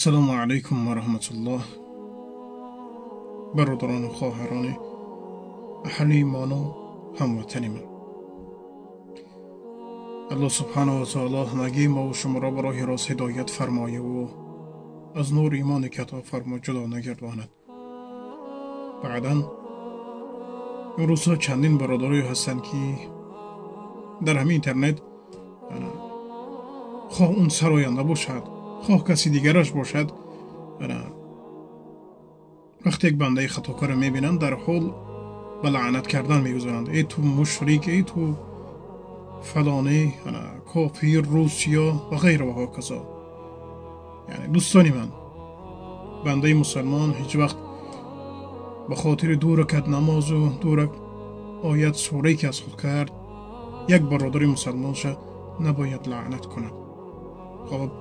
السلام علیکم و رحمت الله. برادران و خواهران اهل و هموطن من، الله سبحانه و تعالی همگی ما و شما را به راه راست هدایت فرمایه و از نور ایمان که عطا فرما جدا نگرداند. بعدا این روزها چندین برادری هستند که در همین اینترنت خواه اون سراینده باشد، خواه کسی دیگرش باشد، وقتی یک بنده خطاکار میبینند در حال به لعنت کردن میگذارند. ای تو مشرک، ای تو فلانی، کافر، روسیا و غیره و هاکذا. یعنی دوستانی من، بنده مسلمان هیچ وقت به خاطر 2 رکعت نماز و 2 آیت سوره که از خود کرد یک برادر مسلمان شه نباید لعنت کند. خب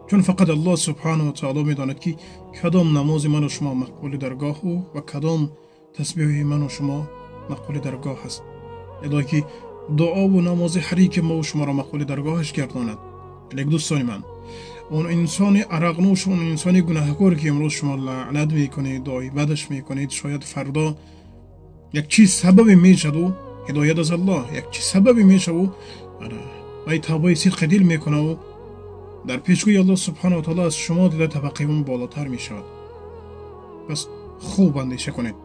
چون فقط الله سبحانه و تعالی میداند که کدام نماز من و شما مقبول درگاه و کدام تسبیح من و شما مقبول درگاه است. الهی که دعا و نماز هری که ما و شما را مقبول درگاهش گرداند. لیک دوستان من، اون انسان عرقنوش، اون انسان گناهکار که امروز شما لعنت میکنید، دعای بدش میکنید، شاید فردا یک چیز سبب میشد و هدایت از الله، یک چیز سبب میشه و توبه صدق دل میکنه و در پیشگوی الله سبحانه و تعالی از شما دیده طبقه اون بالاتر می شود. پس خوب اندیشه کنید.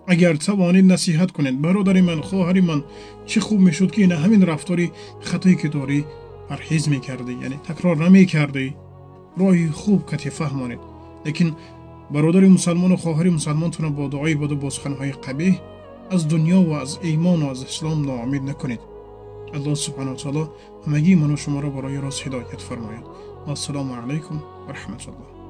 اگر توانید نصیحت کنید، برادر من، خواهر من، چه خوب می شد که این همین رفتاری خطایی که داری پرهیز می کردی، یعنی تکرار نمی کردی، راهی خوب کتی فهمانید. لیکن برادر مسلمان و خواهر مسلمان تونه با دعای بد و با سخنهای قبیح از دنیا و از ایمان و از اسلام ناامید نکنید. الله سبحانه و تعالی همگی من و شما را برای راست هدایت فرماید. السلام علیکم و رحمت الله.